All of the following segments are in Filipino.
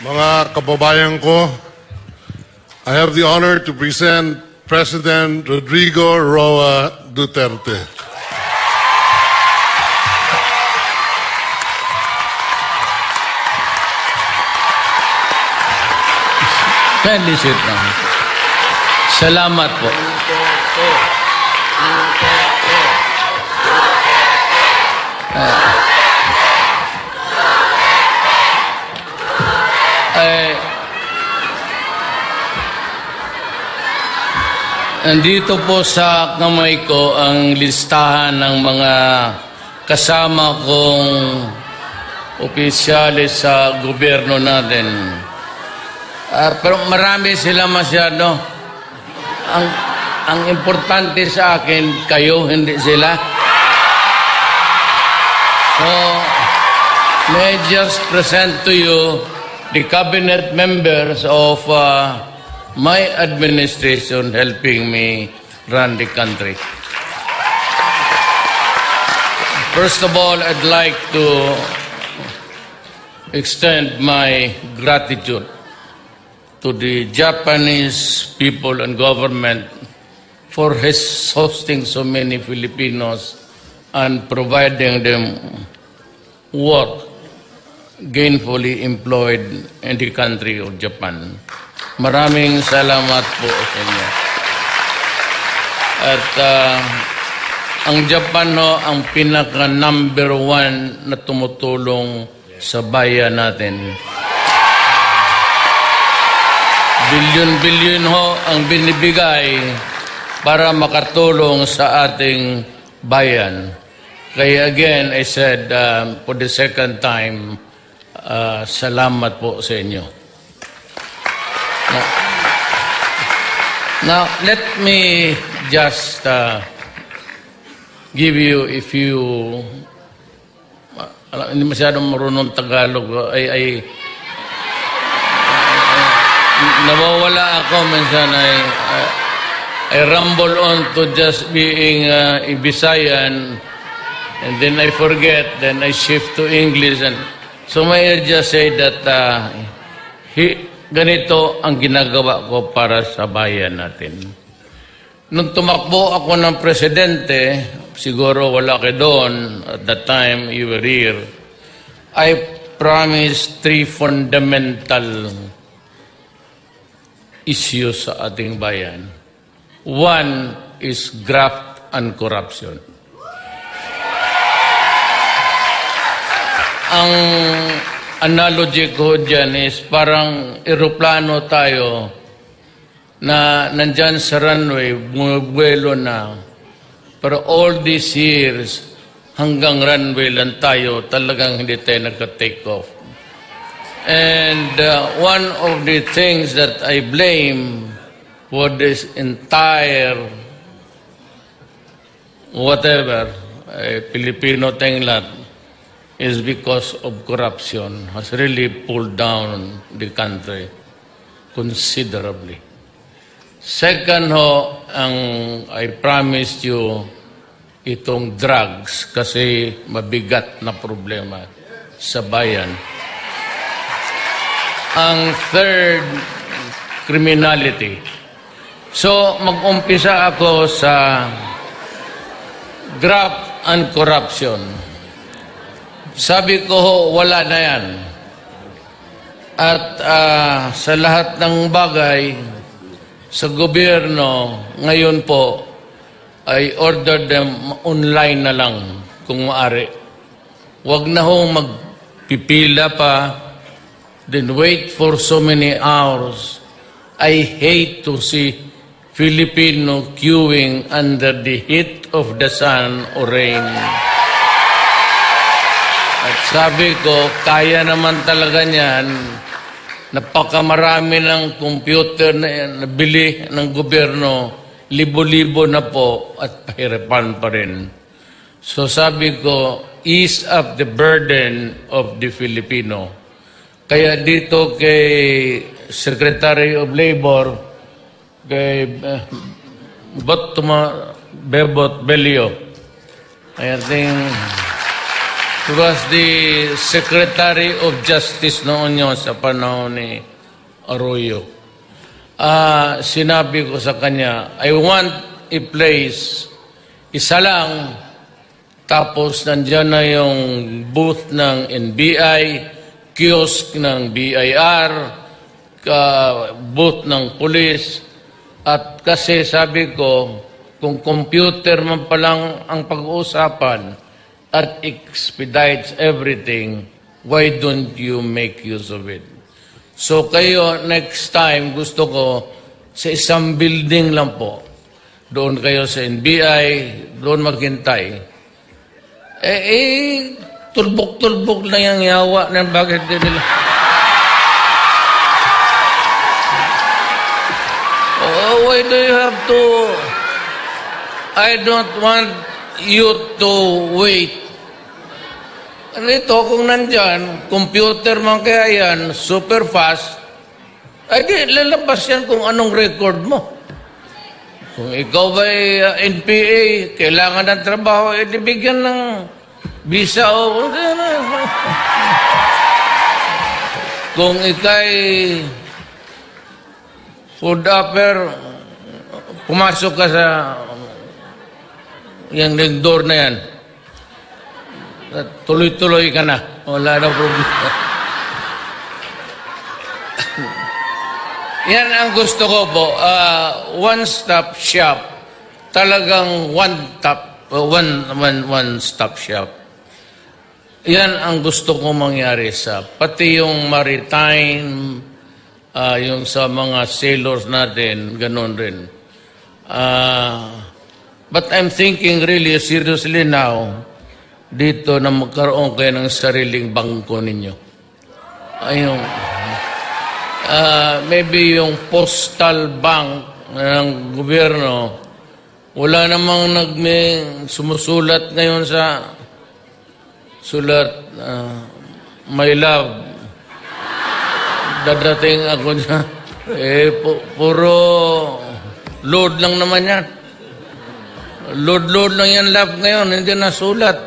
Mga kababayan ko, I have the honor to present President Rodrigo Roa Duterte. Kindly sit down. Salamat po. Nandito po sa kamay ko ang listahan ng mga kasama kong opisyalis sa gobyerno natin. Pero marami sila masyado. Ang importante sa akin, kayo, hindi sila. So, may I just present to you the cabinet members of my administration helping me run the country. First of all, I'd like to extend my gratitude to the Japanese people and government for hosting so many Filipinos and providing them work gainfully employed in the country of Japan. Maraming salamat po sa inyo. At ang Japan ang pinaka number 1 na tumutulong sa bayan natin. Bilyon-bilyon ang binibigay para makatulong sa ating bayan. Kaya again, I said for the second time, salamat po sa inyo. Now, let me just give you, if you hindi masyadong marunong Tagalog, nawawala ako minsan, I rumble on to just being a Visayan, and then I forget, then I shift to English, and so may I just say that ganito ang ginagawa ko para sa bayan natin. Nung tumakbo ako ng presidente, siguro wala kayo doon, at that time you were here, I promised 3 fundamental issues sa ating bayan. 1 is graft and corruption. Ang analogy ko dyan is parang eroplano tayo na nandyan sa runway, bumubuelo na. Pero all these years, hanggang runway lang tayo, talagang hindi tayo nagka-take off. And one of the things that I blame for this entire whatever, Filipino tinglat, is because of corruption has really pulled down the country considerably. Second I promised you itong drugs kasi mabigat na problema sa bayan. Ang third, criminality. So, mag-umpisa ako sa graft and corruption. Sabi ko, wala na yan. At sa lahat ng bagay, sa gobyerno, ngayon po, I ordered them online na lang, kung maaari. Huwag na magpipila pa, then wait for so many hours. I hate to see Filipino queuing under the heat of the sun or rain. At sabi ko, kaya naman talaga niyan. Napakamarami ng computer na nabili ng gobyerno, libo-libo na po at pahirapan pa rin. So sabi ko, ease up the burden of the Filipino. Kaya dito kay Secretary of Labor, kay Bebot Belio, I think He was the Secretary of Justice noon yun sa panahon ni Arroyo. Sinabi ko sa kanya, I want a place, isa lang, tapos nandyan na yung booth ng NBI, kiosk ng BIR, booth ng police, at kasi sabi ko, kung computer man palang ang pag-uusapan at expedites everything, why don't you make use of it? So kayo, next time, gusto ko sa isang building lang po, doon kayo sa NBI, doon maghintay. Tulbok-tulbok na yung yawa ng bakit nila. Oh, why do you have to... I don't want you to wait. Ito, kung nandyan, computer man kaya yan, super fast, ay di, lalabas yan kung anong record mo. Kung ikaw ba'y NPA, kailangan ng trabaho, eh, bigyan ng visa o... Kung ikay food upper, pumasok ka sa yung door na yan, tuloy-tuloy ka na. Wala na problema. Yan ang gusto ko po. One-stop shop. Talagang one-stop shop. Yan ang gusto ko mangyari sa pati yung maritime, yung sa mga sailors natin, ganun rin. But I'm thinking really seriously now, dito na magkaroon kayo ng sariling bangko ninyo. Ayun. Maybe yung postal bank ng gobyerno, wala namang sumusulat ngayon sa sulat, my love, dadating ako dyan. Puro load lang naman yan. Load lang yan love ngayon, hindi na sulat.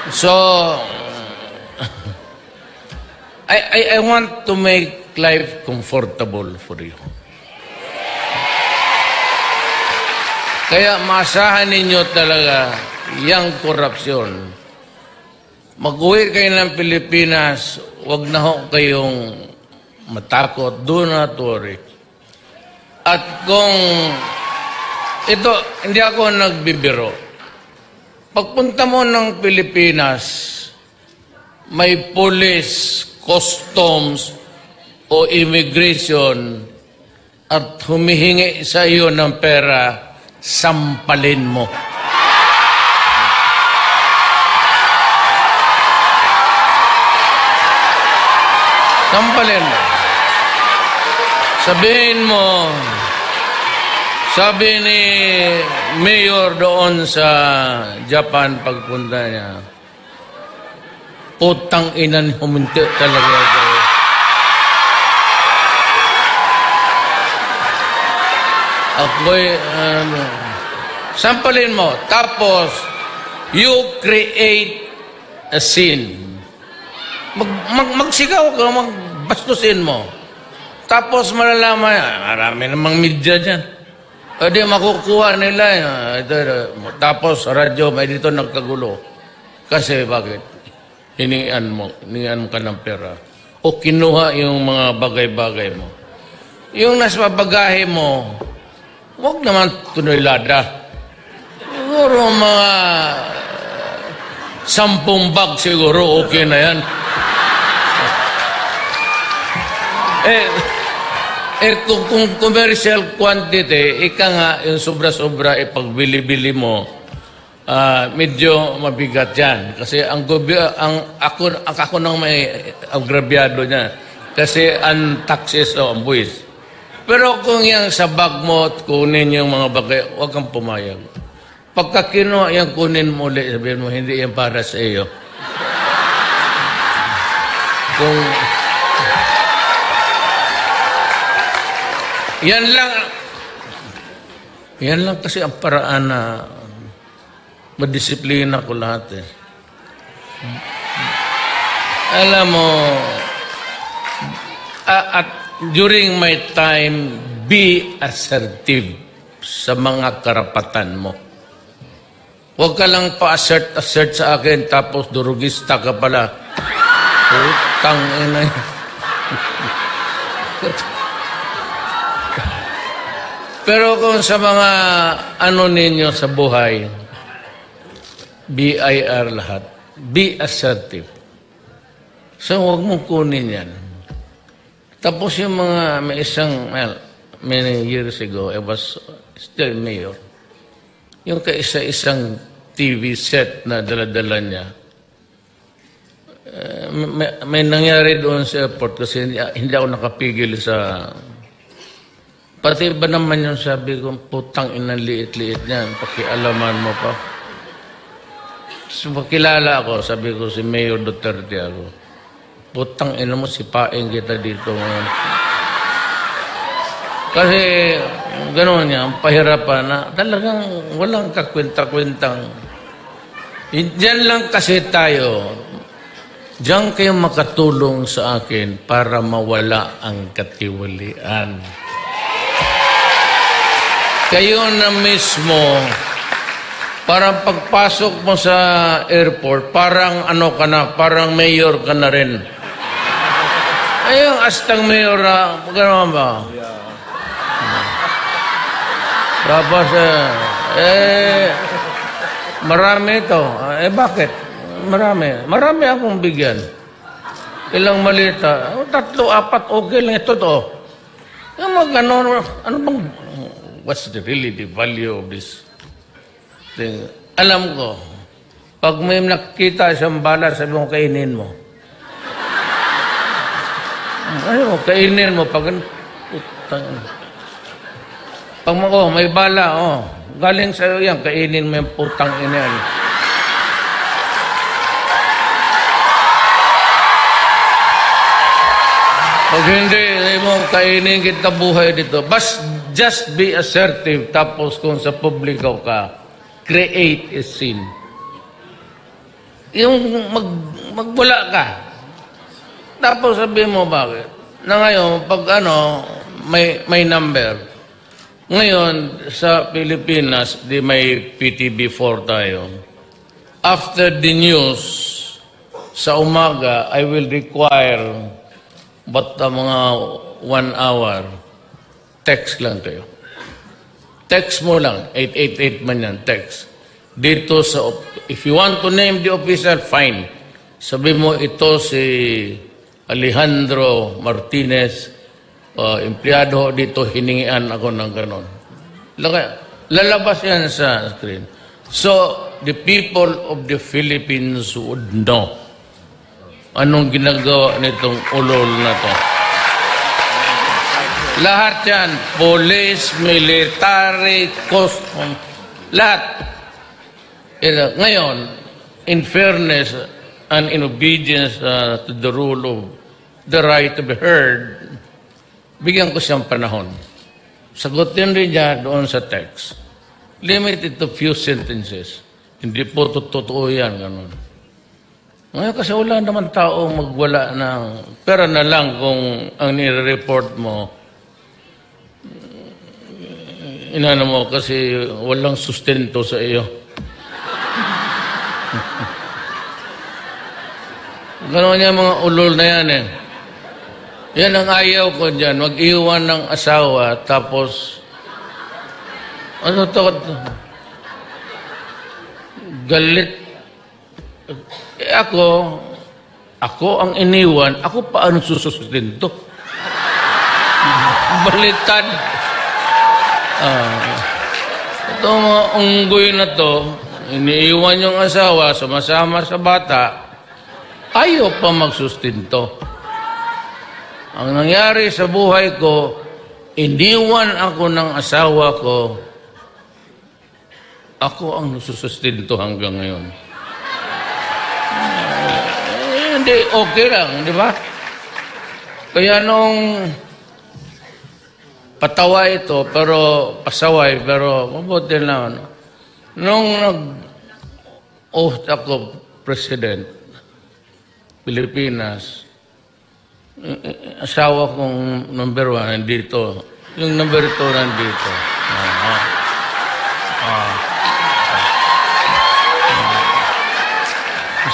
So, I want to make life comfortable for you. Kaya maasahan ninyo talaga yung korupsyon. Mag-uwi kayo ng Pilipinas, wag na ho kayong matakot, do not worry. At kung ito, hindi ako nagbibiro. Pagpunta mo ng Pilipinas, may police, customs, o immigration at humihingi sa iyo ng pera, sampalin mo. Sampalin mo. Sabihin mo, sabi ni Mayor doon sa Japan pagpunta niya, putang inan, huminti talaga ako. Ako'y, sampalin mo. Tapos, you create a scene. Magsigaw ka, magbastusin mo. Tapos malalaman, marami namang media dyan. Di makukuha nila. Tapos radyo, may dito nagkagulo. Kasi bakit? Hiningian mo ka ng pera. O kinuha yung mga bagay-bagay mo. Yung nasa bagahe mo, huwag naman tunilada. Siguro mga 10 bag siguro okay na yan. Kung commercial quantity, ika nga, yung sobra-sobra, pagbili-bili mo, medyo mabigat yan. Kasi ako nang may agrabyado niya. Kasi ang taxes o ang buwis. Pero kung yung sa bag mo at kunin yung mga bagay, huwag kang pumayag. Pagka kinuha yung kunin mo ulit, sabihin mo, hindi yan para sa iyo. Kung yan lang kasi ang paraan na madisiplina ko lahat eh. Alam mo, at during my time, be assertive sa mga karapatan mo. Huwag ka lang pa-assert sa akin tapos durugista ka pala. Putang ina. Pero kung sa mga ano ninyo sa buhay, BIR lahat, be assertive. So huwag mong kunin yan. Tapos yung mga, may isang, well, many years ago, I was still mayor. Yung kaisa-isang TV set na dala-dala niya, may nangyari doon sa airport kasi hindi ako nakapigil sa... Pati ba naman yung sabi ko, putang ina liit-liit niyan, pakialaman mo pa. So, makilala ako, sabi ko si Mayor Duterte ako. Putang ina mo, sipain kita dito ngayon. Kasi, gano'n niya, ang pahirapan na talagang walang kakwenta-kwentang. Diyan lang kasi tayo, diyan kayo makatulong sa akin para mawala ang katiwalian. Kayo na mismo, parang pagpasok mo sa airport, parang ano ka na, parang mayor ka na rin. Ayun, astang mayor na, gano'n ba? Tapos, marami ito. Bakit? Marami akong bigyan. Ilang malita. 3, 4, okay lang ito to. Yung mga gano'n, ano bang, what's really the value of this thing? Alam ko, pag may nakita isang bala, sabi mo, kainin mo. Ano mo, kainin mo. Pag may bala, galing sa'yo yan, kainin mo yung putang ina yan. Pag hindi mo kainin kita buhay dito, just be assertive. Tapos kung sa publiko ka, create a scene. Yung magwala ka. Tapos sabihin mo bakit? Na ngayon, pag may number. Ngayon, sa Pilipinas, may PTB4 tayo. After the news, sa umaga, I will require mga 1 hour, text lang kayo. Text mo lang, 888 man yan, text. Dito if you want to name the officer, fine. Sabi mo, ito si Alejandro Martinez, empleyado dito, hiningian ako ng ganon. Lalabas yan sa screen. So, the people of the Philippines would know anong ginagawa nitong ulol na to. Lahat yan, police, military, custom, lahat. Ngayon, in fairness and in obedience to the rule of the right to be heard, bigyan ko siyang panahon. Sagutin rin niya doon sa text. Limited to few sentences. Hindi po totoo yan. Ganun. Ngayon kasi wala naman taong magwala ng pera na lang kung ang nire-report mo inano mo kasi walang sustento sa iyo. Ganun niya mga ulol na yan eh. Yan ang ayaw ko dyan. Mag-iwan ng asawa, tapos, galit. Ako ang iniwan, ako pa ang susustento. Baliktad. Ito mga unggoy na to, iniiwan yung asawa, sumasama sa bata, ayaw pa magsustinto. Ang nangyari sa buhay ko, iniwan ako ng asawa ko, ako ang susustinto hanggang ngayon. Hindi, okay lang, di ba? Kaya nung patawa ito, pero pasaway, pero mabuti lang. Nung nag-oath ako, President, Pilipinas. Asawa kong number 1 nandito. Yung number 2 nandito.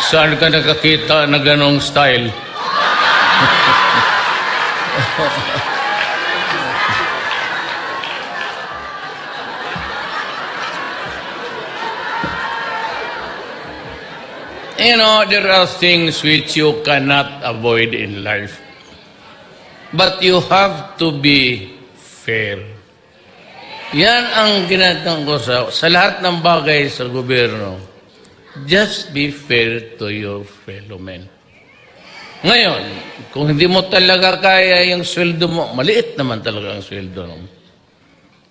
Saan ka nakakita na ganong style? You know, there are things which you cannot avoid in life. But you have to be fair. Yan ang ginatang ko sa lahat ng bagay sa gobyerno. Just be fair to your fellow men. Ngayon, kung hindi mo talaga kaya yung sweldo mo, maliit naman talaga ang sweldo mo.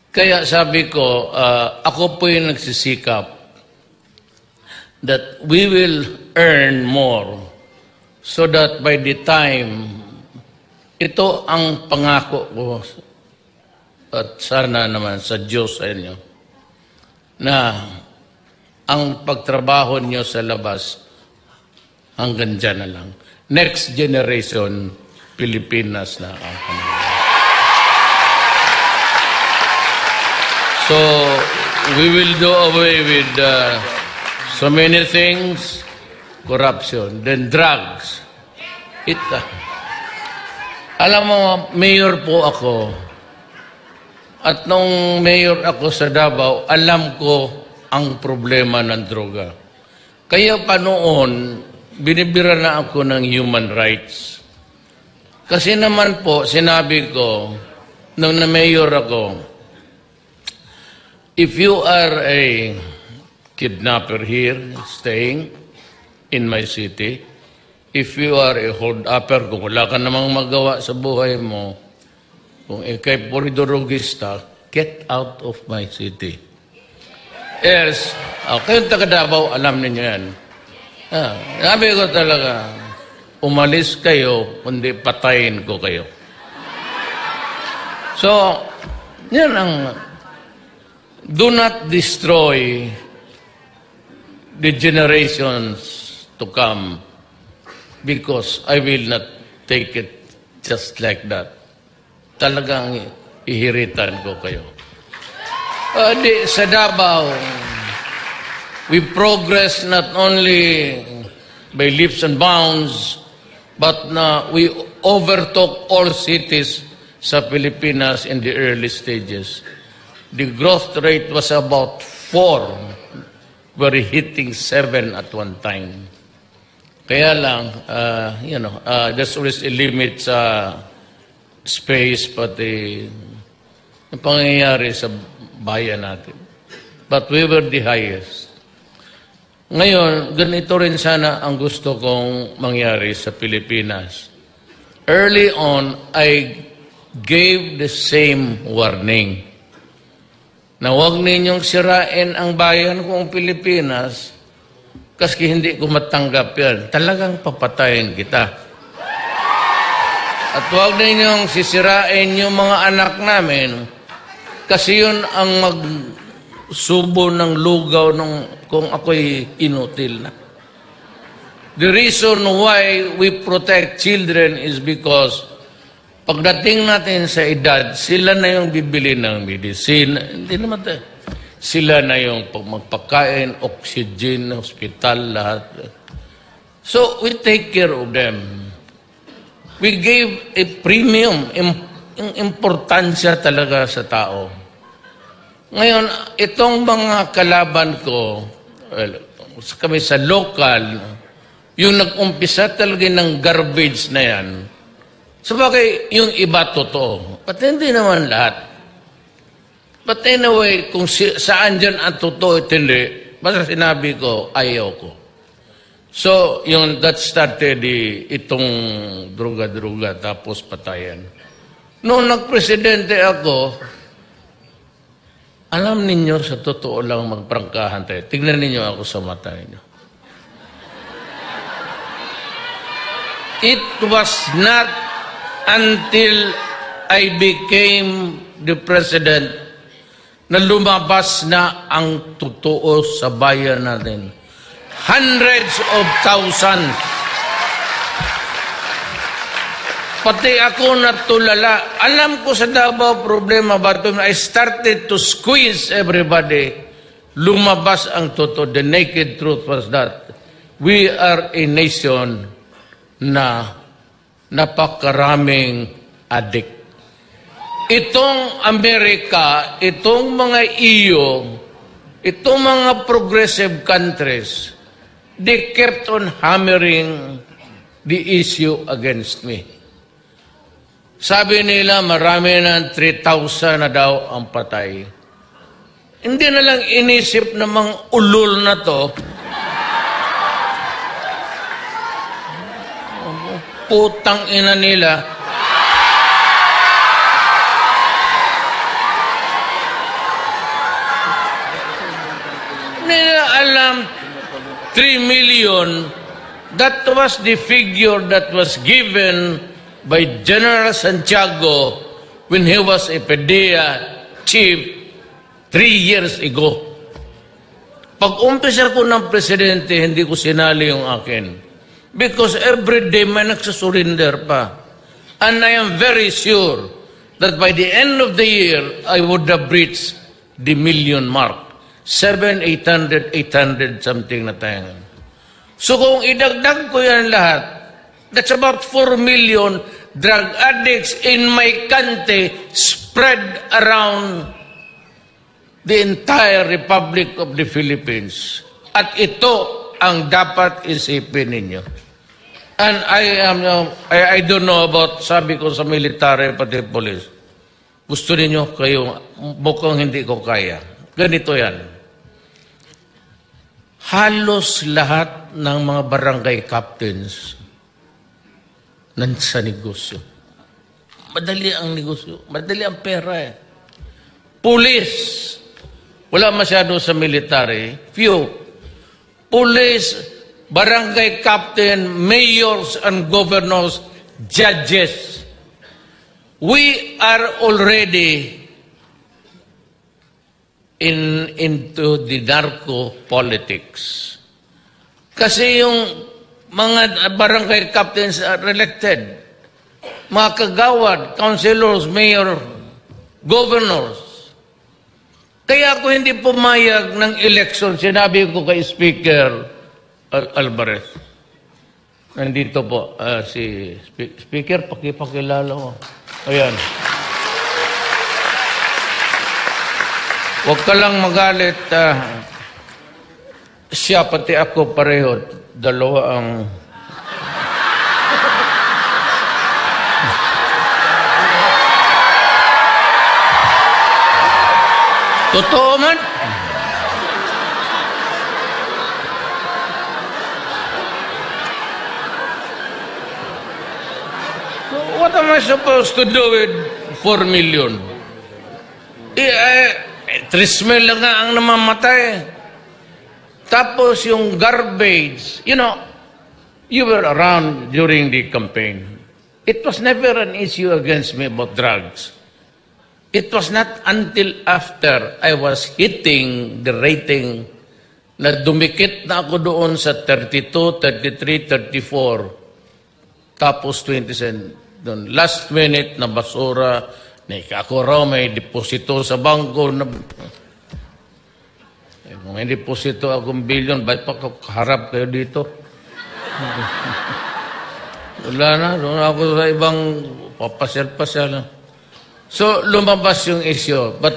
Kaya sabi ko, ako po yung nagsisikap that we will earn more so that by the time, ito ang pangako ko at sana naman sa Diyos sa inyo, na ang pagtrabaho nyo sa labas hanggang dyan na lang. Next generation, Pilipinas na ang kanila. So, we will do away with so many things, corruption, then drugs. Alam mo, mayor po ako. At nung mayor ako sa Davao, alam ko ang problema ng droga. Kaya pa noon, binibira na ako ng human rights. Kasi naman po, sinabi ko, nung na-mayor ako, if you are a kidnapper here, staying in my city, if you are a hold-upper, kung wala ka namang magawa sa buhay mo, kung ikay poridorogista, get out of my city. Yes, kayong taga Davao, alam ninyo yan. Sabi ko talaga, umalis kayo, kundi patayin ko kayo. So, yan ang, do not destroy the generations to come because I will not take it just like that. Talagang ihiritan ko kayo. Sa Davao, we progress not only by leaps and bounds, but we overtook all cities sa Pilipinas in the early stages. The growth rate was about 4. We're hitting 7 at one time. Kaya lang, there's always a limit sa space, pati yung pangyayari sa bayan natin. But we were the highest. Ngayon, ganito rin sana ang gusto kong mangyari sa Pilipinas. Early on, I gave the same warning na huwag ninyong sirain ang bayan kong Pilipinas kasi hindi ko matanggap yan. Talagang papatayin kita. At huwag ninyong sisirain yung mga anak namin kasi yun ang magsubo ng lugaw kung ako'y inutil na. The reason why we protect children is because pagdating natin sa edad, sila na yung bibili ng medicine. Hindi naman tayo. Sila na yung magpakain, oxygen, hospital, lahat. So, we take care of them. We gave a premium, importansya talaga sa tao. Ngayon, itong mga kalaban ko, kami sa local, yung nag-umpisa talaga ng garbage na yan, sabagay, yung iba totoo. But hindi naman lahat. But anyway, kung saan dyan ang totoo at hindi, basta sinabi ko, ayaw ko. So, that started itong druga-druga, tapos patayan. Noong nagpresidente ako, alam ninyo, sa totoo lang magprangkahan tayo. Tignan ninyo ako sa mata ninyo. It was not until I became the president na lumabas na ang totoo sa bayan natin. Hundreds of thousands Pati ako natulala. Alam ko sa Davao problema, but when I started to squeeze everybody, lumabas ang totoo. The naked truth was that we are a nation na napakaraming addict. Itong Amerika, itong mga EU, itong mga progressive countries, they kept on hammering the issue against me. Sabi nila, marami na 3,000 na daw ang patay. Hindi na lang inisip ng mga ulol na to. Putang ina nila. Nila alam, 3 million, that was the figure that was given by General Santiago when he was a PDEA chief 3 years ago. Pag-umpisa ko ng presidente, hindi ko sinali yung akin. Because every day may nagsasurrender pa. And I am very sure that by the end of the year, I would have reached the million mark. 700, 800, 800 something na tayo. So kung idagdag ko yan lahat, that's about 4 million drug addicts in my country spread around the entire Republic of the Philippines. At ito ang dapat isipin ninyo. And I don't know about, sabi ko sa military pati police, gusto ninyo kayo, mukhang hindi ko kaya. Ganito yan. Halos lahat ng mga barangay captains sa negosyo. Madali ang negosyo. Madali ang pera eh. Police. Wala masyado sa military. Few. Police, barangay captain, mayors and governors, judges. We are already into the narco politics. Kasi yung mga barangay captains are elected. Mga kagawad, councilors, mayor, governors. Kaya ako hindi pumayag ng election. Sinabi ko kay Speaker Alvarez. Nandito po si Speaker, pakipakilala mo. Ayan. Huwag ka lang magalit. Siya pati ako pareho. Dalawa ang... Totoo man. So what am I supposed to do with 4 million? 3 lang nga ang namamatay. Tapos yung garbage, you know, you were around during the campaign. It was never an issue against me about drugs. It was not until after I was hitting the rating na dumikit na ako doon sa 32, 33, 34, tapos 27. Doon, last minute na basura, na ako raw may deposito sa bangko na... May deposito akong billion, ba't pa kaharap kayo dito? Wala na, doon ako sa ibang papasyal-pasyal. So, lumabas yung issue. But,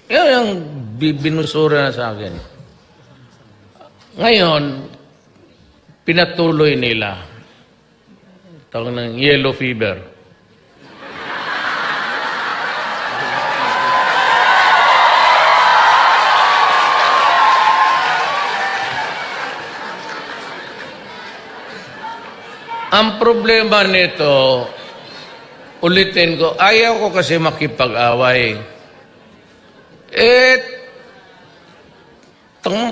yun yung binusura na sa akin. Ngayon, pinatuloy nila. Tawag ng yellow fever. Ang problema nito, ulitin ko, ayaw ko kasi makipag-away.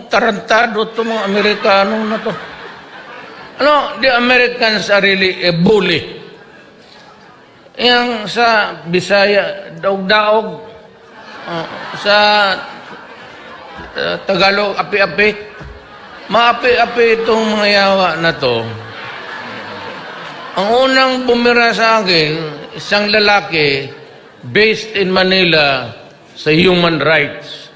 Tarantado itong mga Amerikano na to. Ano, the Americans are really a bully. Yang sa Bisaya, daog-daog. Sa Tagalog, api-api. Maapi-api itong mga yawa na to. Ang unang bumira sa akin, isang lalaki based in Manila sa human rights.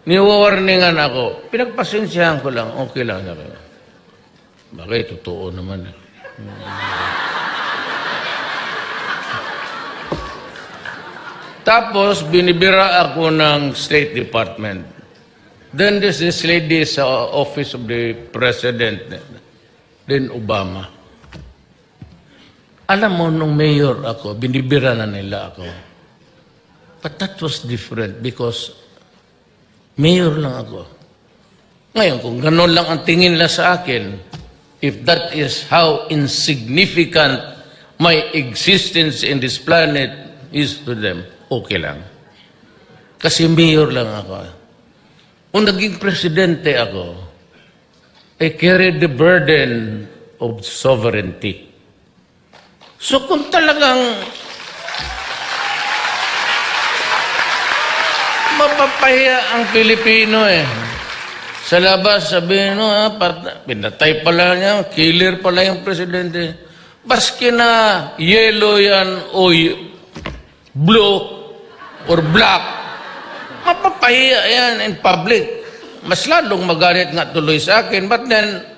Niwawarningan ako. Pinagpasensyahan ko lang. Okay lang. Bakit? Totoo naman. Tapos, binibira ako ng State Department. Then there's this lady sa office of the President, then Obama. Alam mo, nung mayor ako, binibira na nila ako. But that was different because mayor lang ako. Ngayon, kung gano'n lang ang tingin nila sa akin, if that is how insignificant my existence in this planet is to them, okay lang. Kasi mayor lang ako. Kung naging presidente ako, I carried the burden of sovereignty. So kung talagang mapapahiya ang Pilipino sa labas, sabihin pinatay pala niya, killer pala yung presidente. Baski na yellow yan o blue or black, mapapahiya yan in public. Mas lalong magalit nga tuloy sa akin. But then,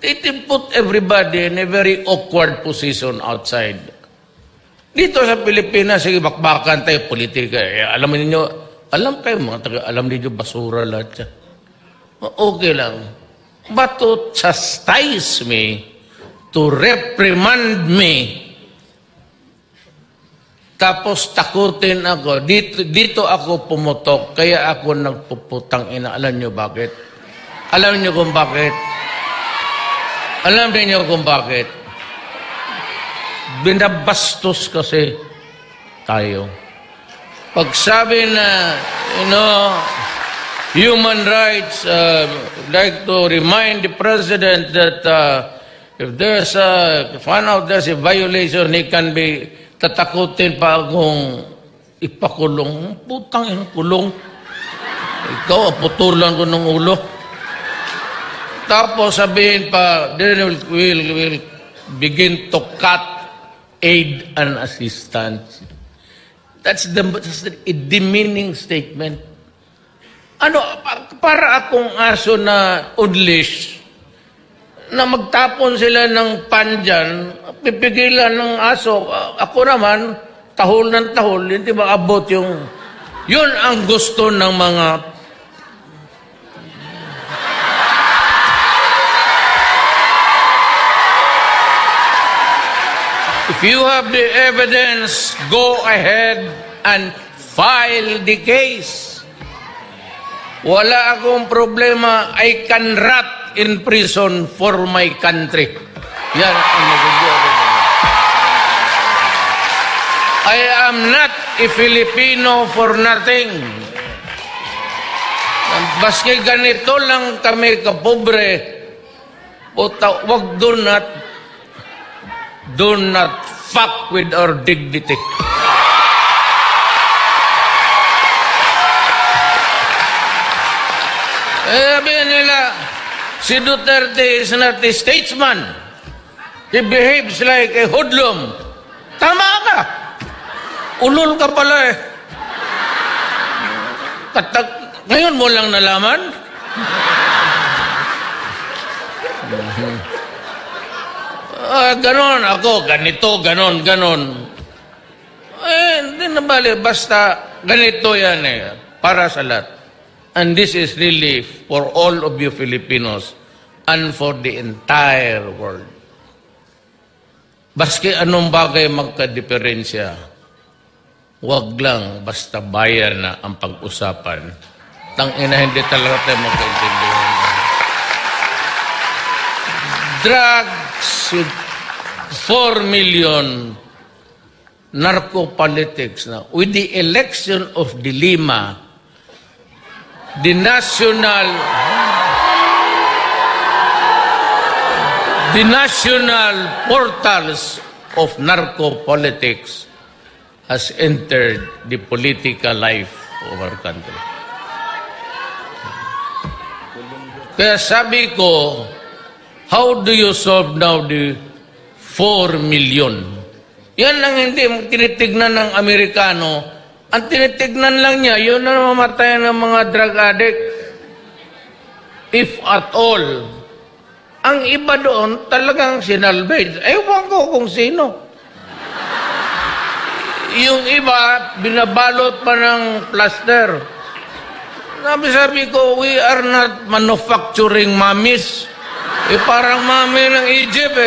it put everybody in a very awkward position outside. Dito sa Pilipinas, sige, bakbakan tayo, politika. Alam niyo, alam kayo mga taga, alam niyo, basura lahat yan. Okay lang. But to chastise me, to reprimand me, tapos takutin ako. Dito ako pumutok, kaya ako nagpuputang ina. Alam niyo bakit? Alam niyo kung bakit? Alam niyo kung bakit? Binabastos kasi tayo. Pag sabi na, human rights, like to remind the President that if there's found out there's a violation, he can be tatakutin pa akong ipakulong. Putang ina, kulong. Ikaw, putulan ko ng ulo. Tapos sabihin pa, then we'll begin to cut aid and assistance. That's a demeaning statement. Para akong aso na udlish, na magtapon sila ng pan dyan, pipigilan ng aso. Ako naman, tahol ng tahol, hindi maabot yung... Yun ang gusto ng mga... If you have the evidence, go ahead and file the case. Wala akong problema. I can rot in prison for my country. Yan ang magagawa. I am not a Filipino for nothing. Baski ganito lang kami kapobre, wag do not fuck with our dignity. Sabi nila, si Duterte is not a statesman. He behaves like a hoodlum. Tama ka. Ulol ka pala eh. Ngayon mo lang nalaman? Ganon ako, ganito, ganon. Hindi na bali, basta ganito yan para sa lahat. And this is really for all of you Filipinos and for the entire world. Baski anong bagay magka-diferensya, wag lang basta bayan na ang pag-usapan. Tangina, hindi talaga tayo magkaintindihan. Drugs with 4 million, narco-politics na. With the election of the Lima, the national portals of narco-politics has entered the political life of our country. Kaya sabi ko, how do you solve now the million. Yan ang hindi tinitignan ng Amerikano. Ang tinitignan lang niya, yun na mamatayan ng mga drug addict. If at all. Ang iba doon, talagang sinalvage. Ewan ko kung sino. Yung iba, binabalot pa ng plaster. Sabi ko, we are not manufacturing mummies. Parang mummy ng Egypt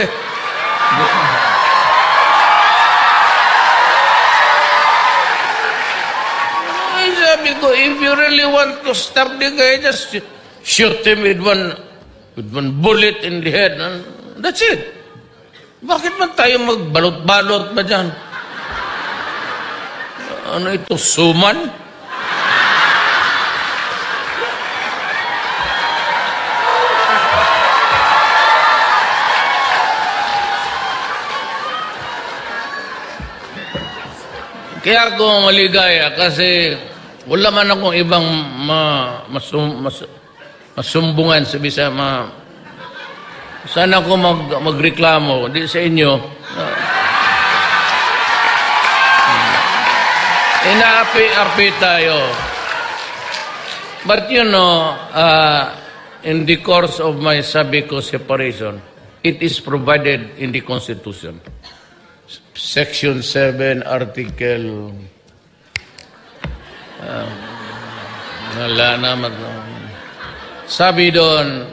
Sabi ko, if you really want to stop the guy, just shoot him with one bullet in the head. And that's it. Bakit man tayo magbalot-balot ba dyan? Ano ito, suman? Kaya ako maligaya kasi wala man akong ibang masumbungan sa bisa. Sana ako magreklamo. Di sa inyo. Inaapi-api tayo. But you know, in the course of my Sabico separation, it is provided in the Constitution. Section 7, Article sabi doon,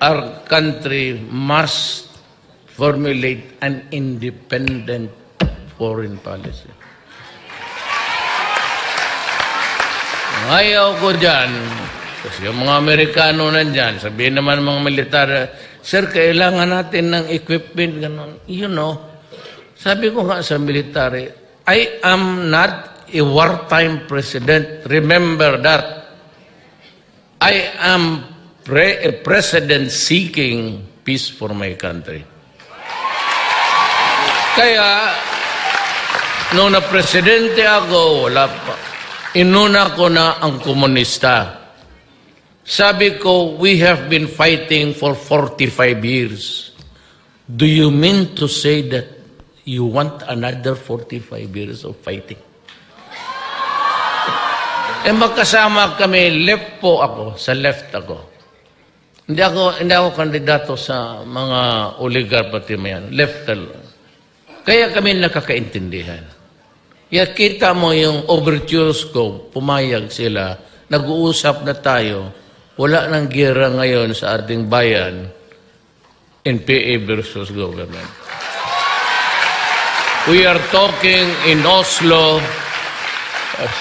our country must formulate an independent foreign policy. Ayaw ko dyan, kasi yung mga Amerikano nandyan, sabihin naman mga militar, sir, kailangan natin ng equipment, ganun. You know, sabi ko nga sa military, I am not a wartime president. Remember that. I am a president seeking peace for my country. Kaya, nung na-presidente ako, wala pa. Inuna ko na ang komunista. Sabi ko, we have been fighting for 45 years. Do you mean to say that you want another 45 years of fighting? Magkasama kami, left po ako, sa left ako. Hindi ako kandidato sa mga oligarch pati mayan. Left talaga. Kaya kami nakakaintindihan. Kaya kita mo yung overtures ko, pumayag sila, nag-uusap na tayo, wala nang gera ngayon sa ating bayan, NPA versus government. We are talking in Oslo.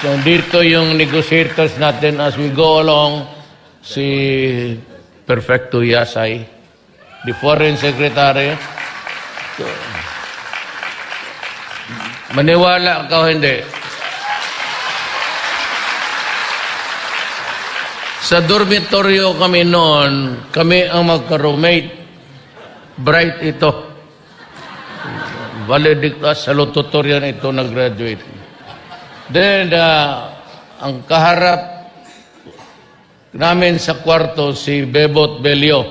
So dito yung negotiators natin as we go along, si Perfecto Yasay, the Foreign Secretary. So, maniwala ka o hindi? Sa dormitoryo kami noon, kami ang magka-roommate. Bright ito. Valedictorian, salutatorian ito nag-graduate. Then, ang kaharap namin sa kwarto, si Bebot Belio,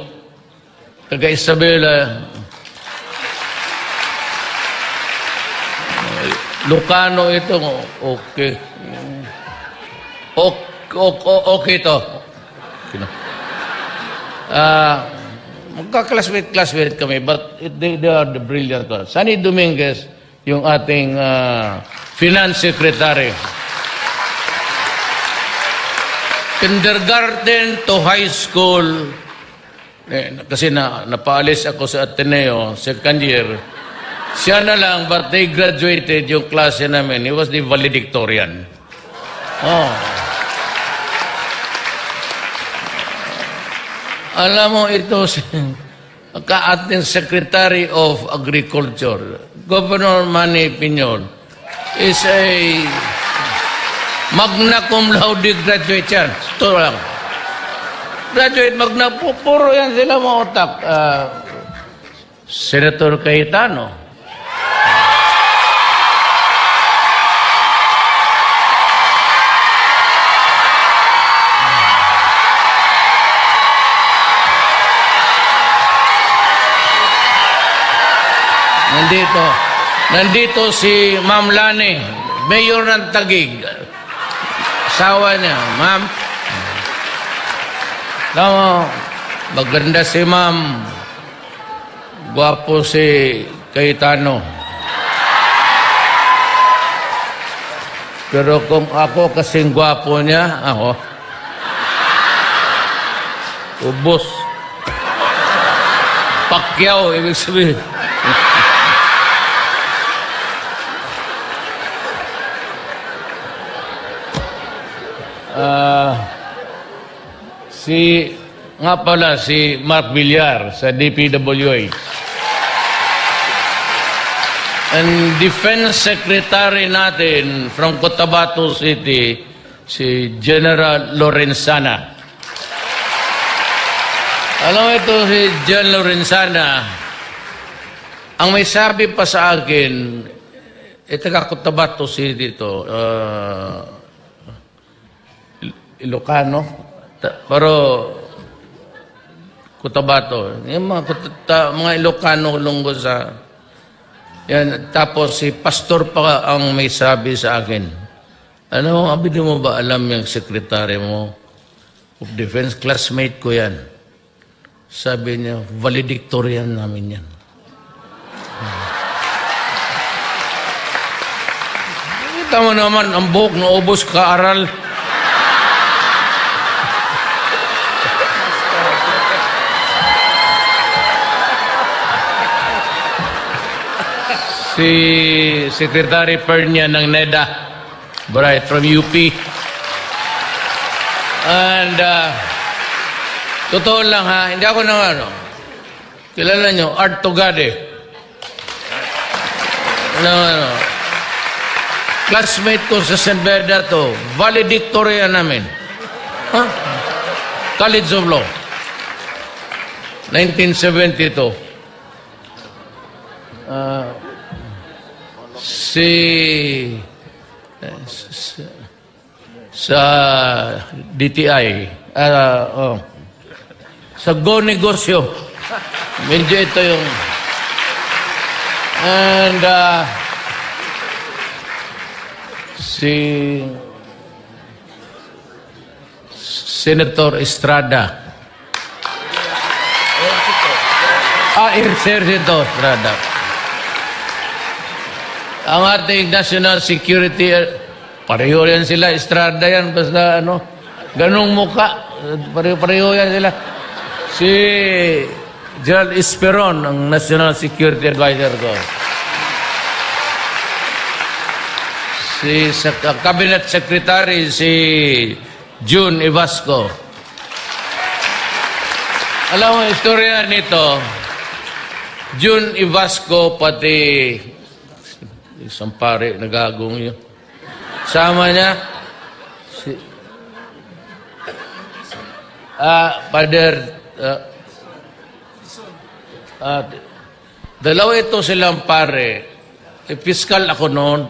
taga Isabela. Lucano ito, okay. Okay ito. Magka-classmate kami, but they are the brilliant ones. Sunny Dominguez, yung ating finance secretary. Kindergarten to high school, kasi napaalis ako sa Ateneo, second year, siya na lang, but they graduated yung klase namin. He was the valedictorian. Oh. Alam mo, ito ka-ating Secretary of Agriculture, Governor Manny Piñol, is a magna cum laude graduate yan. Ito lang. Graduate, magna, puro yan sila mga otak. Senator Cayetano. Nandito si Ma'am Lani, Mayor ng Taguig. Asawa niya, Ma'am. Tama, maganda si Ma'am. Gwapo si Cayetano. Pero kung ako kasing gwapo niya, ako, ubos. Pacquiao, ibig sabihin. Si Mark Villar sa DPWH. And Defense Secretary natin from Cotabato City, si General Lorenzana. Alam mo ito si General Lorenzana, ang may sabi pa sa akin, taga Cotabato City ito, Ilocano, pero Cotabato. Yung mga Ilocano lunggo sa... Yan, tapos si pastor pa ang may sabi sa akin. Ano, abili mo ba alam yung sekretary mo of defense? Classmate ko yan. Sabi niya, valedictorian namin yan. Kita mo naman, ang buhok na ubos kaaral. Si Secretary Pernia ng NEDA, Bright from UP. And, totoo lang ha, hindi ako na kilala nyo, Art Togade. Classmate ko sa San Bernardo, valedictorian namin. College of Law. 1972. Sa DTI, sa Go Negosyo. Medyo ito yung... And si Senator Estrada. Senator Estrada. Ang ating national security, pareho yan sila, Estrada yan, basta ganong muka, pareho yan sila. Si Gerald Esperon, ang national security advisor ko. Si cabinet secretary, si June Evasco. Alam mo, istorya nito, June Evasco, pati isang pare, nagagong yun. Sama niya, dalawa ito silang pare. Piskal ako noon.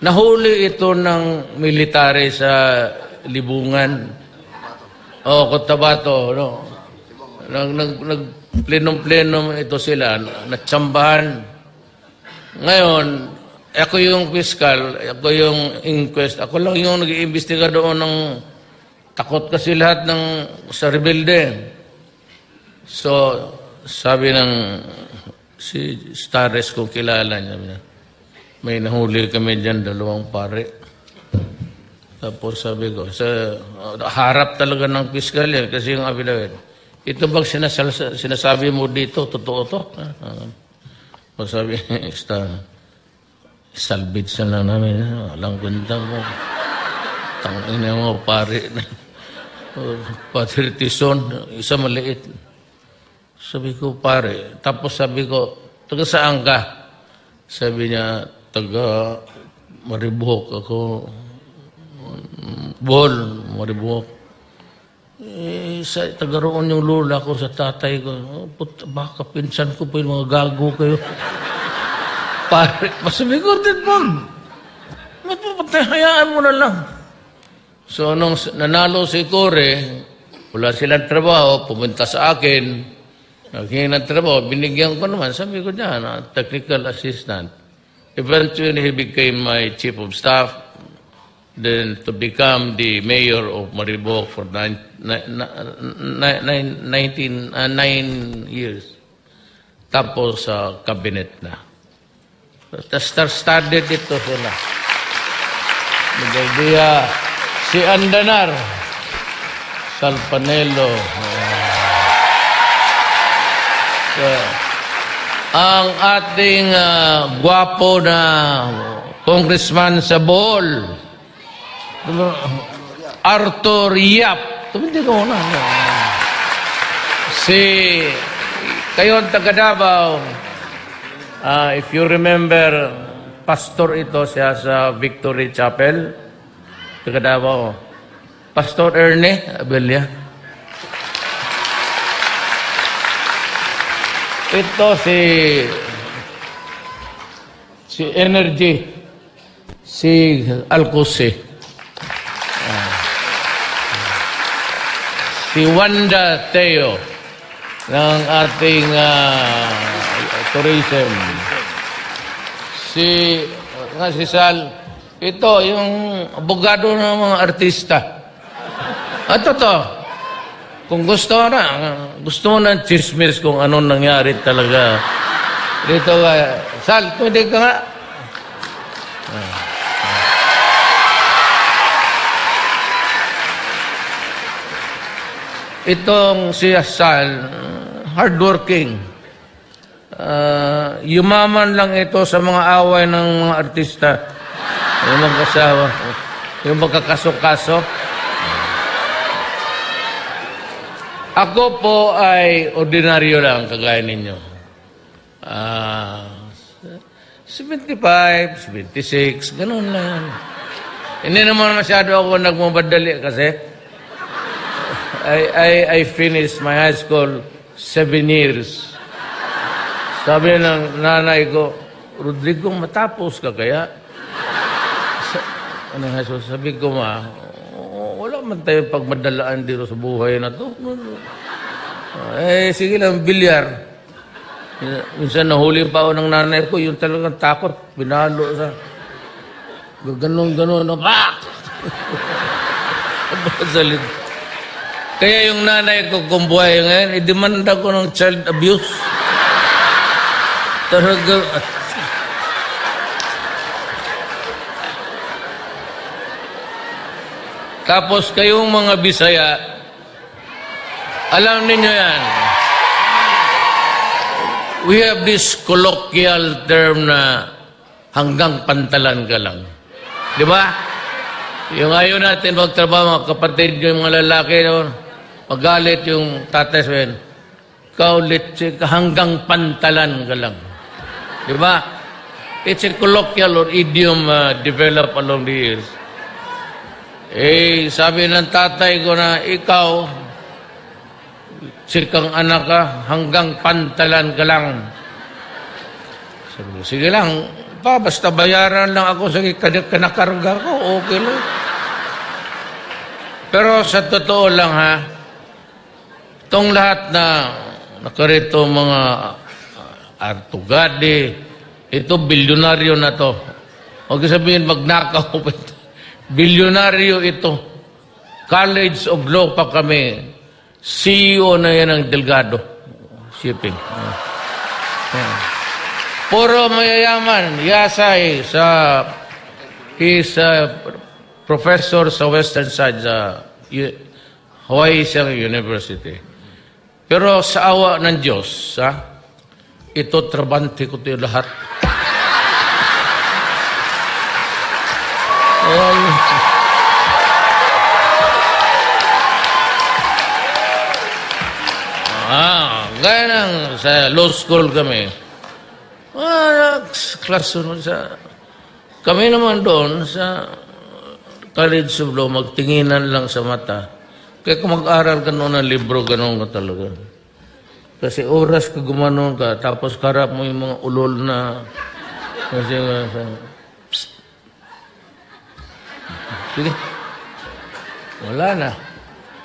Nahuli ito ng military sa Libungan. Cotabato. Nagplenom-plenom ito sila. Natsambahan. Ngayon, ako yung piskal, ako yung inquest, ako lang yung nag-iimbestiga doon ng takot kasi lahat ng sa rebelde. So, sabi ng si Stares kung kilala niya, may nahuli kami dyan, 2 pare. Tapos sabi ko, sa harap talaga ng piskal yan, kasi yung affidavit. Ito bang sinasabi mo dito, totoo to? O sabi, salvage na lang namin. Alang ganda mo. Tangin na mga pare. Padre Tison, isa maliit. Sabi ko, pare. Tapos sabi ko, taga saan ka? Sabi niya, taga Maribuhok ako. Bohol, Maribuhok. Taga roon yung lula ko sa tatay ko. Baka pinsan ko pa yung mga gago kayo. Pare, masabi ko, hayaan mo na lang. So, nung nanalo si Kore, wala silang trabaho, pumunta sa akin. Naghingi ng trabaho, binigyan ko naman. Sabi ko dyan, technical assistant. Eventually, he became my chief of staff. Then to become the mayor of Mariboc for 9 years. Tapos sa cabinet na. Started ito sila. Nag-idea si Andanar Salpanelo. Ang ating gwapo na congressman sa Bohol, Arthur Yap. Tumindi ko na. Si kayon taga Davao, if you remember, pastor ito siya sa Victory Chapel, taga Davao. Pastor Erne Abella. Ito si Energy, si Alcose. Si Wanda Teo ng ating tourism. Si Sal, ito yung abogado ng mga artista. At ito, kung gusto mo na chismis kung anong nangyari talaga. Dito ka, Sal, pwede ka nga. Itong si Sal, hardworking. Yumaman lang ito sa mga away ng mga artista. Yung mag-asawa, yung magkakaso-kaso. Ako po ay ordinaryo lang, kagaya ninyo. 75, 76, ganun lang. Hindi naman masyado ako nagmamadali kasi I finished my high school 7 years. Sabi ng nanay ko, Rodrigo, matapos ka kaya? Sabi ko, wala man tayong pagmadalaan dito sa buhay na to. Sige lang, bilyar. Minsan nahuli pa ako ng nanay ko, yung talagang takot, binalo sa ganon-ganon, pak! Kaya yung nanay ko kung buhay ngayon, idemanda ko ng child abuse. Talaga. Tapos kayong mga Bisaya, alam ninyo yan. We have this colloquial term na hanggang pantalan ka lang. Di ba? Yung ayaw natin magtrabaho, mga kapatid yung mga lalaki, magalit yung tatay sabihin, kaulit ka hanggang pantalan ka lang. Di ba? It's a colloquial or idiom developed along the years. Sabi ng tatay ko na ikaw, sirkang anak ka, hanggang pantalan ka lang. Sabi ko, sige lang, basta bayaran lang ako sa kanakarga ko, okay lang. Pero sa totoo lang ha, itong lahat na nakarito mga Artugadi, ito bilyonaryo na to. Huwag sabihin magnakaw pa ito. Bilyonaryo ito. College of Law pa kami. CEO na yan ng Delgado Shipping. Puro mayayaman. Yasay he's a professor sa Western Side sa Hawaii University. Pero sa awa ng Diyos, ito trabante ko ito lahat. Gaya ng sa law school kami. Classroom kami naman doon sa College of Law, magtinginan lang sa mata. Kaya kung mag-aral ka noon ng libro, ganun ka talaga. Kasi oras ka gumanon ka, tapos karap mo yung mga ulol na kasi sige. Wala na.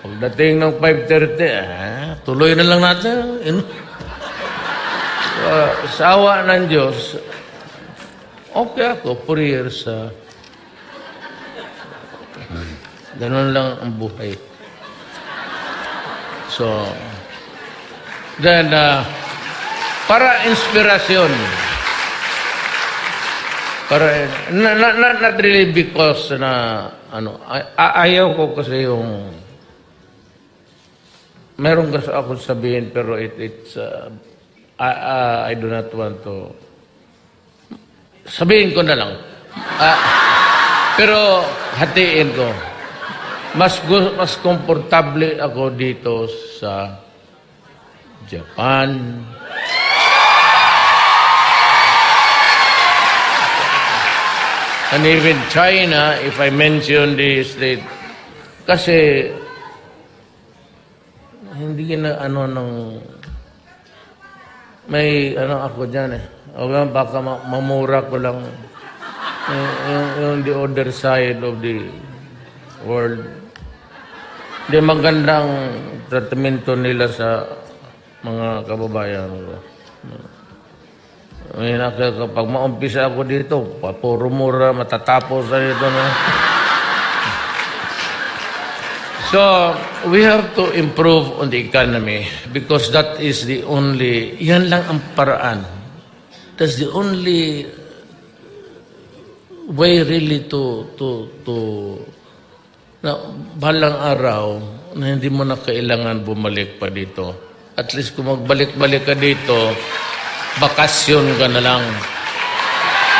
Pagdating ng 5:30, tuloy na lang natin. Sa awa ng Diyos, okay ako, 4 years. Ganun lang ang buhay. So, then, para inspirasyon. Not really because ayaw ko kasi yung meron kasi ako sabihin pero I do not want to sabihin ko na lang. Pero hatiin ko. Mas komportable ako dito sa Japan. And even China, if I mention the state, kasi hindi na may ako dyan eh. O baka mamura ko lang yung the other side of the world. Hindi magandang tratamento nila sa mga kababayan ko. Kapag maumpisa ako dito, puro mura, matatapos na dito na. So, we have to improve on the economy because that is the only, yan lang ang paraan. That's the only way really to na balang araw na hindi mo na kailangan bumalik pa dito. At least kung magbalik-balik ka dito, bakasyon ka na lang.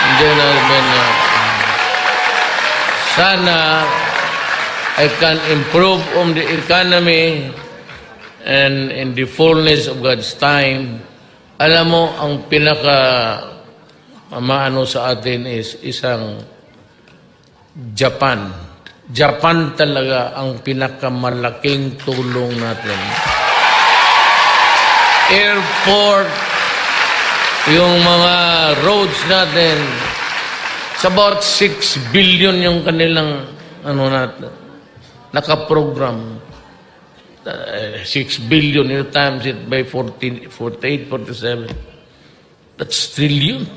Hindi na sana I can improve on the economy and in the fullness of God's time. Alam mo, ang maano sa atin is isang Japan. Japan talaga ang pinakamalaking tulong natin. Airport, yung mga roads natin, it's about 6 billion yung kanilang nakaprogram. 6 billion, you times it by 48, 47. That's trillion.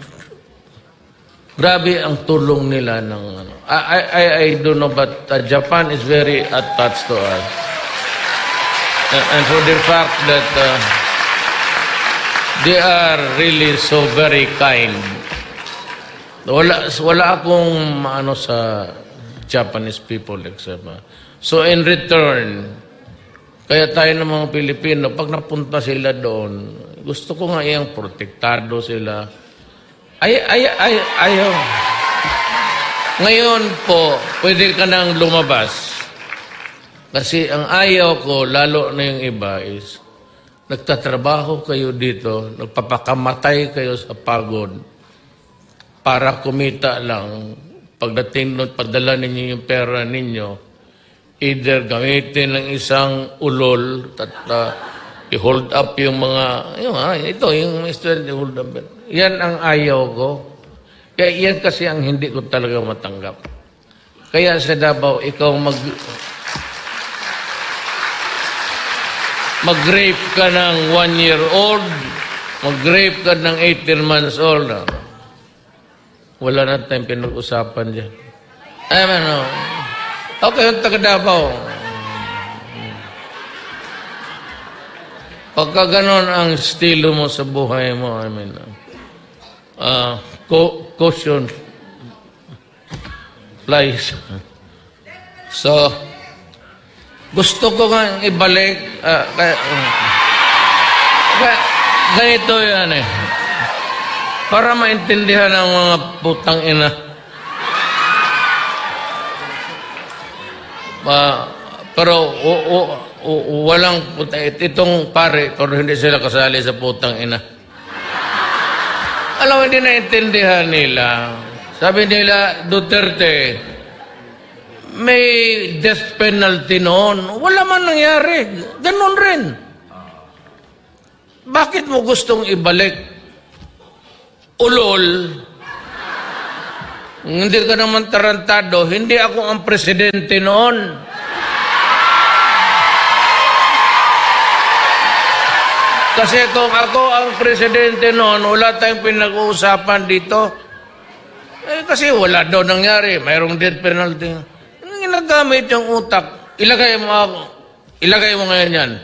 Grabe ang tulong nila ng I don't know, but Japan is very attached to us. And for the fact that they are really so very kind. Wala akong sa Japanese people except. So in return, kaya tayo ng mga Pilipino, pag napunta sila doon, gusto ko nga iyang protektado sila. Ayaw. Ngayon po, pwede ka nang lumabas. Kasi ang ayaw ko, lalo na yung iba, is nagtatrabaho kayo dito, nagpapakamatay kayo sa pagod para kumita lang. Pagdating nun, padala ninyo yung pera ninyo, either gamitin ng isang ulol at i-hold up yung mga, yung Mr. i-hold up. Yan ang ayaw ko. Kaya yan kasi ang hindi ko talaga matanggap. Kaya sa Davao, ikaw mag-rape ka ng 1-year-old, mag-rape ka ng 18 months old. Wala na tayong pinag-usapan dyan. Okay, yung taga Davao. Pagka ganon ang estilo mo sa buhay mo, caution flies. So, gusto ko nga ibalik, ganito yan eh. Para maintindihan ng mga putang ina. Pero walang itong pare, pero hindi sila kasali sa putang ina. Alam mo, hindi naintindihan nila. Sabi nila, Duterte, may death penalty noon. Wala man nangyari. Ganon rin. Bakit mo gustong ibalik? Ulol. Hindi ka naman tarantado. Hindi ako ang presidente noon. Kasi kung ako ang presidente noon, wala tayong pinag-uusapan dito. Kasi wala daw nangyari. Mayroong death penalty. Ginagamit yung utak. Ilagay mo ngayon yan.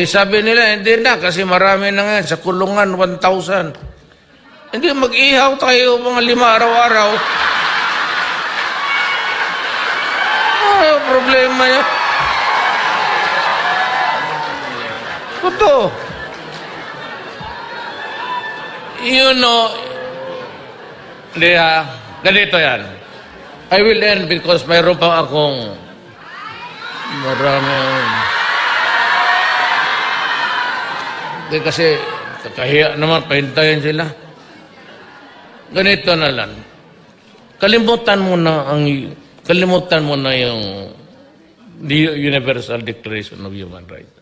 Sabi nila, hindi na, kasi marami na ngayon. Sa kulungan, 1,000. Hindi, mag-ihaw tayo mga 5 araw-araw. Problema niya. Totoo. Ganito yan. I will end because mayroon pa akong maraming... Kasi kakahiya naman, pahintayin sila. Ganito na lang. Kalimutan mo na yung Universal Declaration of Human Rights.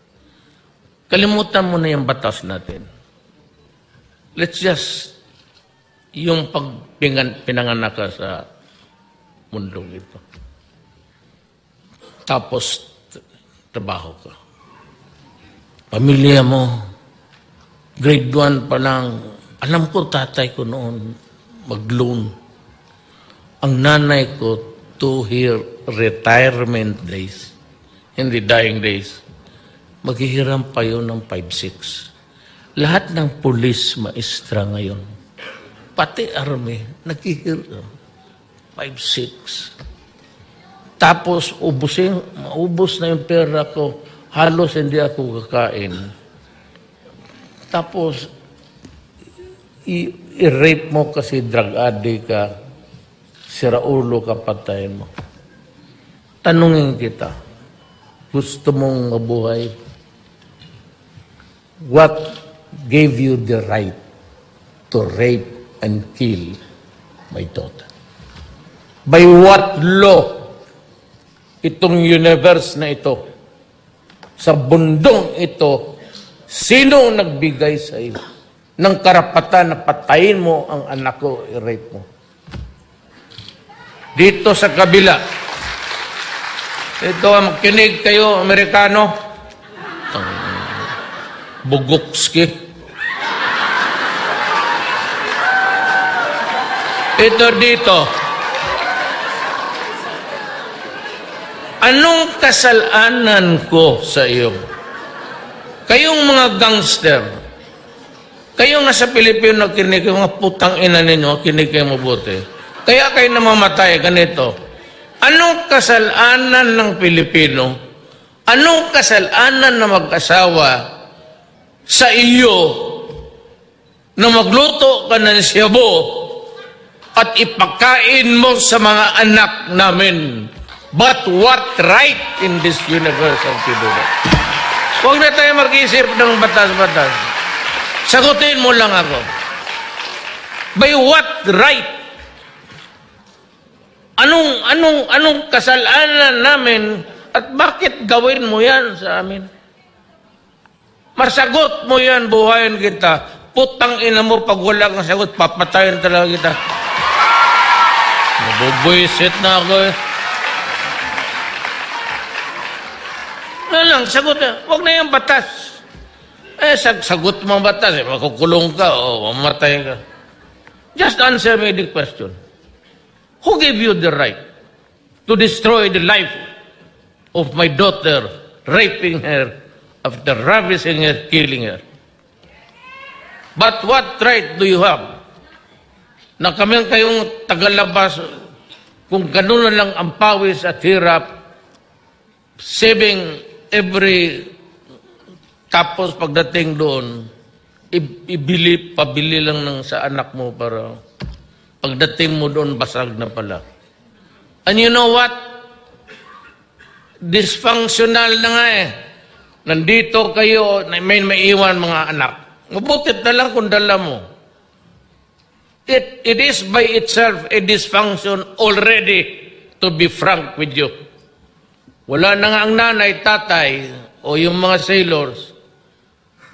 Kalimutan mo na yung batas natin. Let's just yung pinanganak ka sa mundong ito. Tapos, trabaho ka. Pamilya mo, grade 1 pa lang, alam ko tatay ko noon, mag-loan. Ang nanay ko, 2 retirement days, hindi dying days, maghihiram pa yun ng 5-6. Lahat ng pulis, maestra ngayon, pati army, naghihiram 5-6. Tapos, maubos na yung pera ko, halos hindi ako kakain. Tapos, i-rape mo kasi drug addict ka, siraulo ka, patayin mo. Tanungin kita, gusto mong mabuhay? What gave you the right to rape and kill my daughter? By what law itong universe na ito, sa bundong ito, sino nagbigay sa iyo ng karapatan na patayin mo ang anak ko, i-rape mo? Dito sa kabila, ito, makinig kayo, Amerikano, Bugokski. Ito dito. Anong kasalanan ko sa iyo? Kayong mga gangster, kayong nasa Pilipino, kinig kayo, mga putang ina ninyo, kinig kayo mabuti. Kaya kayo namamatay, ganito. Anong kasalanan ng Pilipino? Anong kasalanan na mag-asawa sa iyo na magluto ka ng siyabo at ipakain mo sa mga anak namin? But what right in this universe to do that? Huwag na tayo mag-isip ng batas-batas. Sagutin mo lang ako. By what right? Anong kasalanan namin at bakit gawin mo yan sa amin? Masagot mo yan, buhayin kita. Putang ina mo, pag wala kang sagot, papatayin talaga kita. Nabubwisit na ako eh. Lang, sagot na. Huwag na yung batas. Sagot mo ang batas, makukulong ka o mamatay ka. Just answer me the question. Who gave you the right to destroy the life of my daughter, raping her, after ravishing her, killing her? But what right do you have na kami kayong tagalabas kung gano'n na lang ang pawis at hirap, saving every, tapos pagdating doon, pabili lang ng sa anak mo para pagdating mo doon, basag na pala. And you know what? Dysfunctional na nga eh. Nandito kayo, may maiwan mga anak. Mabutit na lang kung dala mo. It is by itself a dysfunction already, to be frank with you. Wala na nga ang nanay, tatay, o yung mga sailors.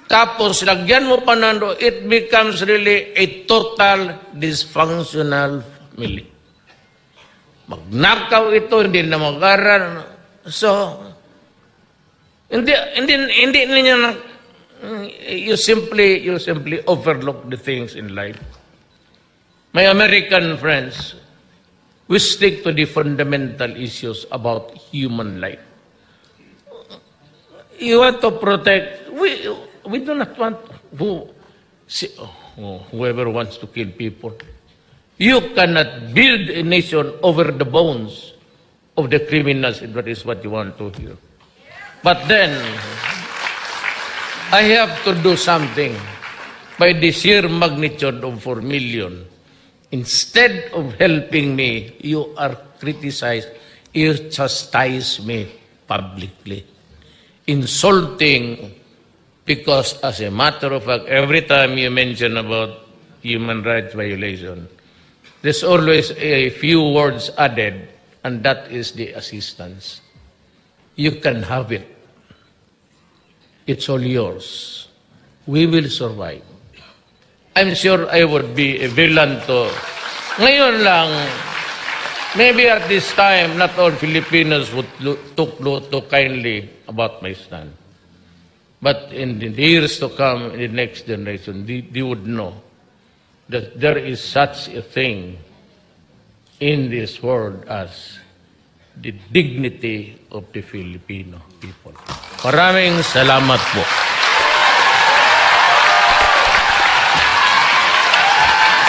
Tapos, lagyan mo pa nando, it becomes really a total dysfunctional family. Magnakaw ito, hindi na mag-aral. So, hindi ninyo you simply overlook the things in life. My American friends, we stick to the fundamental issues about human life. You want to protect, we do not want whoever wants to kill people. You cannot build a nation over the bones of the criminals, if that is what you want to hear. But then, I have to do something by the sheer magnitude of 4 million. Instead of helping me, you are criticized, you chastise me publicly. Insulting, because as a matter of fact, every time you mention about human rights violation, there's always a few words added, and that is the assistance. You can have it. It's all yours. We will survive. I'm sure I would be a villain to... Ngayon lang, maybe at this time, not all Filipinos would took too kindly about my stand. But in the years to come, in the next generation, they would know that there is such a thing in this world as the dignity of the Filipino people. Maraming salamat po.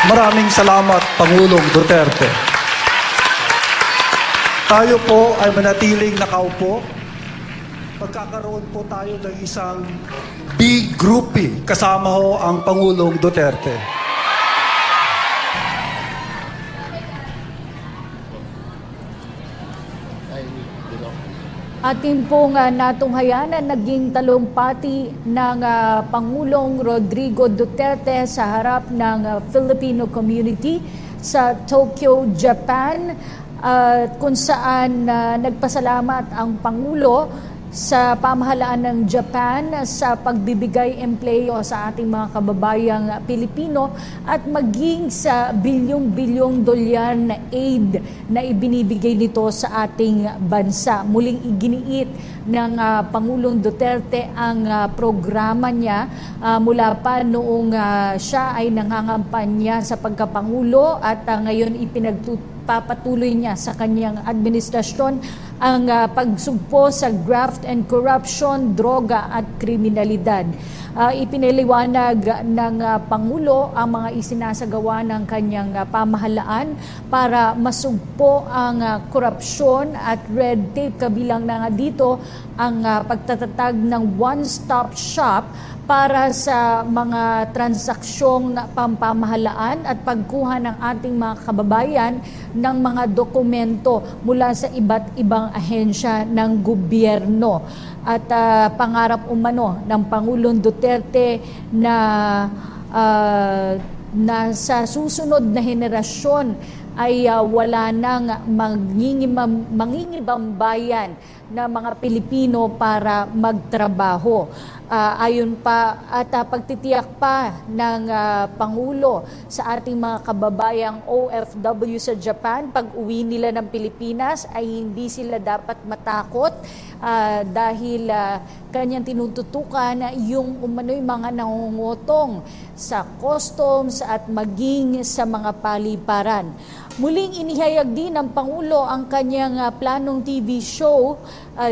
Maraming salamat, Pangulong Duterte. Tayo po ay manatiling nakaupo. Magkakaroon po tayo ng isang big grouping kasama ho ang Pangulong Duterte. Atin pong natunghayan na naging talumpati ng Pangulong Rodrigo Duterte sa harap ng Filipino community sa Tokyo, Japan, kung saan nagpasalamat ang Pangulo sa pamahalaan ng Japan sa pagbibigay empleo sa ating mga kababayang Pilipino at maging sa bilyong-bilyong dolyar na aid na ibinibigay nito sa ating bansa. Muling iginiit ng Pangulong Duterte ang programa niya mula pa noong siya ay nangangampanya sa pagkapangulo at ngayon ipinagpapatuloy niya sa kanyang administrasyon ang pagsugpo sa graft and corruption, droga at kriminalidad. Ipinaliwanag ng Pangulo ang mga isinasagawa ng kanyang pamahalaan para masugpo ang korupsyon at red tape. Kabilang na nga dito ang pagtatatag ng one-stop shop para sa mga transaksyong pampamahalaan at pagkuha ng ating mga kababayan ng mga dokumento mula sa iba't ibang ahensya ng gobyerno. At pangarap umano ng Pangulong Duterte na sa susunod na henerasyon ay wala nang mangingibambayan na mga Pilipino para magtrabaho. Ayon pa at pagtitiyak pa ng Pangulo sa ating mga kababayang OFW sa Japan, pag uwi nila ng Pilipinas ay hindi sila dapat matakot dahil kanyang tinututukan yung umano'y mga nangungutong sa customs at maging sa mga paliparan. Muling inihayag din ng Pangulo ang kanyang planong TV show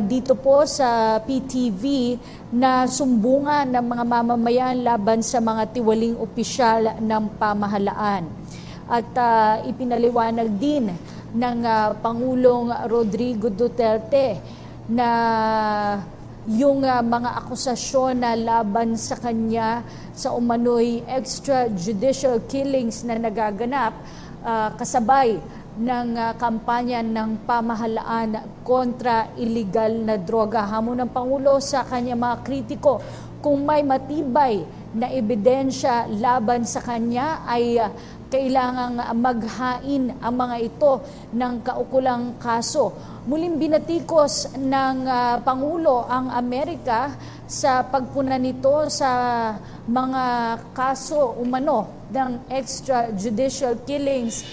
dito po sa PTV na sumbungan ng mga mamamayan laban sa mga tiwaling opisyal ng pamahalaan. At ipinaliwanag din ng Pangulong Rodrigo Duterte na yung mga akusasyon na laban sa kanya sa umano'y extrajudicial killings na nagaganap kasabay ng kampanya ng pamahalaan kontra illegal na droga. Hamon ng Pangulo sa kanya mga kritiko, kung may matibay na ebidensya laban sa kanya ay kailangang maghain ang mga ito ng kaukulang kaso. Muling binatikos ng Pangulo ang Amerika sa pagpuna nito sa mga kaso umano ng extrajudicial killings